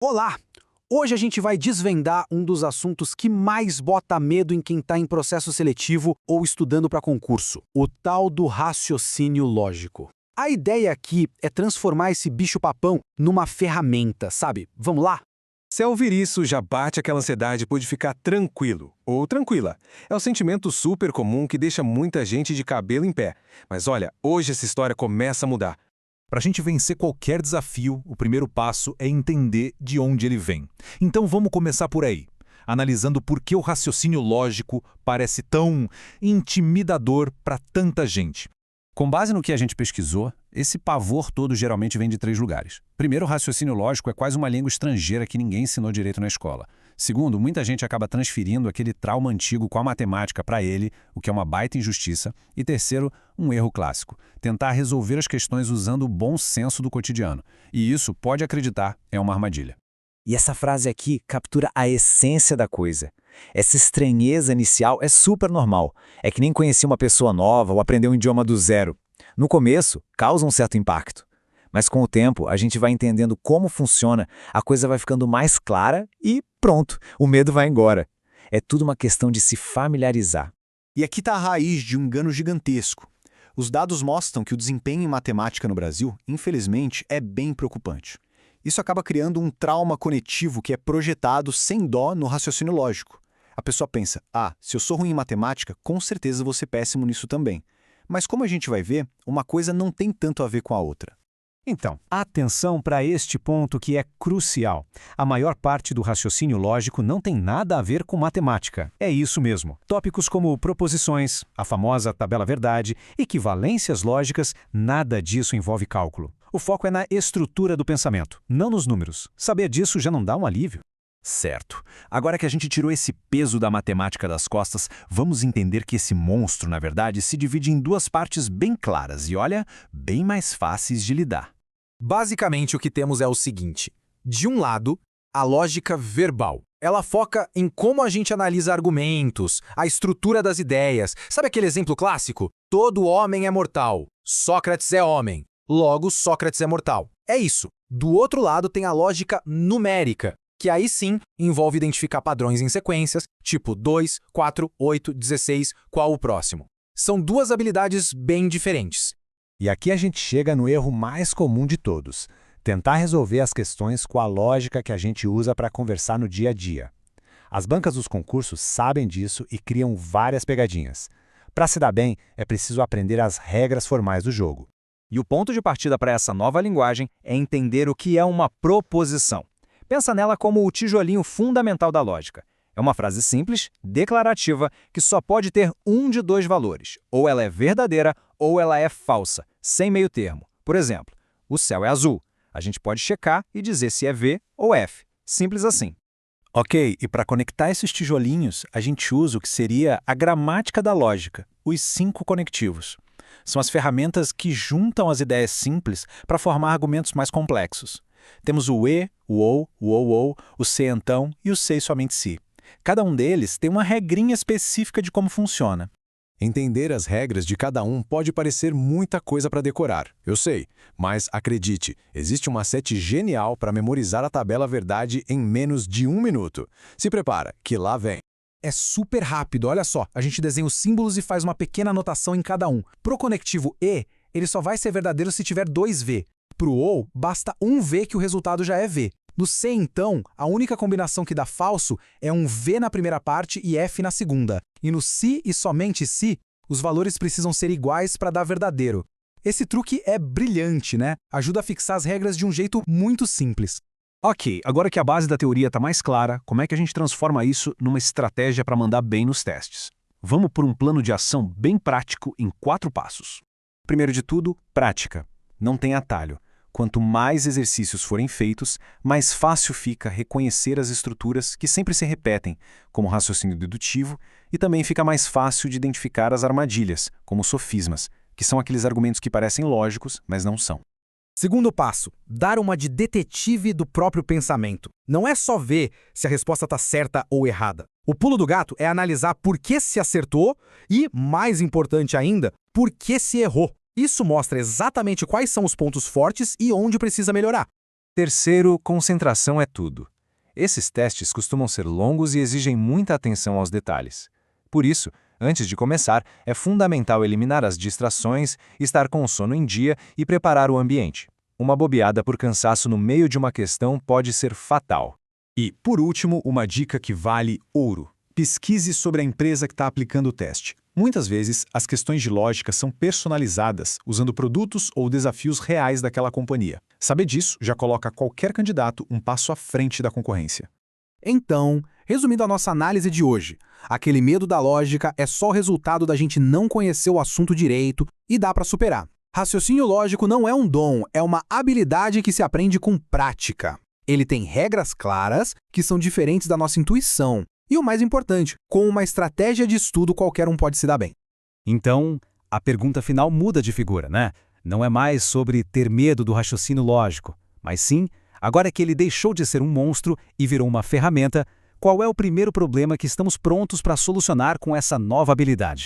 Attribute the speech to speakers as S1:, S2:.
S1: Olá! Hoje a gente vai desvendar um dos assuntos que mais bota medo em quem está em processo seletivo ou estudando para concurso, o tal do raciocínio lógico. A ideia aqui é transformar esse bicho-papão numa ferramenta, sabe? Vamos lá?
S2: Se ao ouvir isso, já bate aquela ansiedade por ficar tranquilo ou tranquila. É um sentimento super comum que deixa muita gente de cabelo em pé. Mas olha, hoje essa história começa a mudar.
S3: Para a gente vencer qualquer desafio, o primeiro passo é entender de onde ele vem. Então vamos começar por aí, analisando por que o raciocínio lógico parece tão intimidador para tanta gente.
S4: Com base no que a gente pesquisou, esse pavor todo geralmente vem de 3 lugares. Primeiro, o raciocínio lógico é quase uma língua estrangeira que ninguém ensinou direito na escola. Segundo, muita gente acaba transferindo aquele trauma antigo com a matemática para ele, o que é uma baita injustiça. E terceiro, um erro clássico: tentar resolver as questões usando o bom senso do cotidiano. E isso, pode acreditar, é uma armadilha.
S5: E essa frase aqui captura a essência da coisa. Essa estranheza inicial é super normal. É que nem conhecer uma pessoa nova ou aprender um idioma do zero. No começo, causa um certo impacto. Mas com o tempo, a gente vai entendendo como funciona, a coisa vai ficando mais clara e pronto, o medo vai embora. É tudo uma questão de se familiarizar.
S6: E aqui está a raiz de um engano gigantesco. Os dados mostram que o desempenho em matemática no Brasil, infelizmente, é bem preocupante. Isso acaba criando um trauma conectivo que é projetado sem dó no raciocínio lógico. A pessoa pensa, se eu sou ruim em matemática, com certeza vou ser péssimo nisso também. Mas como a gente vai ver, uma coisa não tem tanto a ver com a outra.
S7: Então, atenção para este ponto que é crucial. A maior parte do raciocínio lógico não tem nada a ver com matemática. É isso mesmo. Tópicos como proposições, a famosa tabela verdade, equivalências lógicas, nada disso envolve cálculo. O foco é na estrutura do pensamento, não nos números. Saber disso já não dá um alívio.
S3: Certo. Agora que a gente tirou esse peso da matemática das costas, vamos entender que esse monstro, na verdade, se divide em 2 partes bem claras e, olha, bem mais fáceis de lidar.
S1: Basicamente, o que temos é o seguinte. De um lado, a lógica verbal. Ela foca em como a gente analisa argumentos, a estrutura das ideias. Sabe aquele exemplo clássico? Todo homem é mortal. Sócrates é homem. Logo, Sócrates é mortal. É isso. Do outro lado tem a lógica numérica, que aí sim envolve identificar padrões em sequências, tipo 2, 4, 8, 16, qual o próximo. São 2 habilidades bem diferentes.
S7: E aqui a gente chega no erro mais comum de todos: tentar resolver as questões com a lógica que a gente usa para conversar no dia a dia. As bancas dos concursos sabem disso e criam várias pegadinhas. Para se dar bem, é preciso aprender as regras formais do jogo.
S5: E o ponto de partida para essa nova linguagem é entender o que é uma proposição. Pensa nela como o tijolinho fundamental da lógica. É uma frase simples, declarativa, que só pode ter um de 2 valores. Ou ela é verdadeira ou ela é falsa, sem meio termo. Por exemplo, o céu é azul. A gente pode checar e dizer se é V ou F. Simples assim.
S3: Ok, e para conectar esses tijolinhos, a gente usa o que seria a gramática da lógica, os 5 conectivos. São as ferramentas que juntam as ideias simples para formar argumentos mais complexos. Temos o e, o ou, o se então e o se e somente se. Cada um deles tem uma regrinha específica de como funciona.
S2: Entender as regras de cada um pode parecer muita coisa para decorar, eu sei, mas acredite, existe um macete genial para memorizar a tabela verdade em menos de 1 minuto. Se prepara, que lá vem.
S1: É super rápido, olha só. A gente desenha os símbolos e faz uma pequena anotação em cada um. Pro conectivo E, ele só vai ser verdadeiro se tiver 2 V. Pro OU, basta um V que o resultado já é V. No C, então, a única combinação que dá falso é um V na primeira parte e F na segunda. E no se e somente se, os valores precisam ser iguais para dar verdadeiro. Esse truque é brilhante, né? Ajuda a fixar as regras de um jeito muito simples.
S4: Ok, agora que a base da teoria está mais clara, como é que a gente transforma isso numa estratégia para mandar bem nos testes? Vamos por um plano de ação bem prático em 4 passos. Primeiro de tudo, prática. Não tem atalho. Quanto mais exercícios forem feitos, mais fácil fica reconhecer as estruturas que sempre se repetem, como raciocínio dedutivo, e também fica mais fácil de identificar as armadilhas, como sofismas, que são aqueles argumentos que parecem lógicos, mas não são.
S1: Segundo passo, dar uma de detetive do próprio pensamento. Não é só ver se a resposta está certa ou errada. O pulo do gato é analisar por que se acertou e, mais importante ainda, por que se errou. Isso mostra exatamente quais são os pontos fortes e onde precisa melhorar.
S3: Terceiro, concentração é tudo. Esses testes costumam ser longos e exigem muita atenção aos detalhes. Por isso, antes de começar, é fundamental eliminar as distrações, estar com o sono em dia e preparar o ambiente. Uma bobeada por cansaço no meio de uma questão pode ser fatal.
S6: E, por último, uma dica que vale ouro. Pesquise sobre a empresa que está aplicando o teste. Muitas vezes, as questões de lógica são personalizadas, usando produtos ou desafios reais daquela companhia. Saber disso já coloca qualquer candidato um passo à frente da concorrência.
S1: Então, resumindo a nossa análise de hoje, aquele medo da lógica é só o resultado da gente não conhecer o assunto direito e dá para superar. Raciocínio lógico não é um dom, é uma habilidade que se aprende com prática. Ele tem regras claras que são diferentes da nossa intuição. E o mais importante, com uma estratégia de estudo qualquer um pode se dar bem.
S7: Então, a pergunta final muda de figura, né? Não é mais sobre ter medo do raciocínio lógico, mas sim, agora que ele deixou de ser um monstro e virou uma ferramenta, qual é o primeiro problema que estamos prontos para solucionar com essa nova habilidade?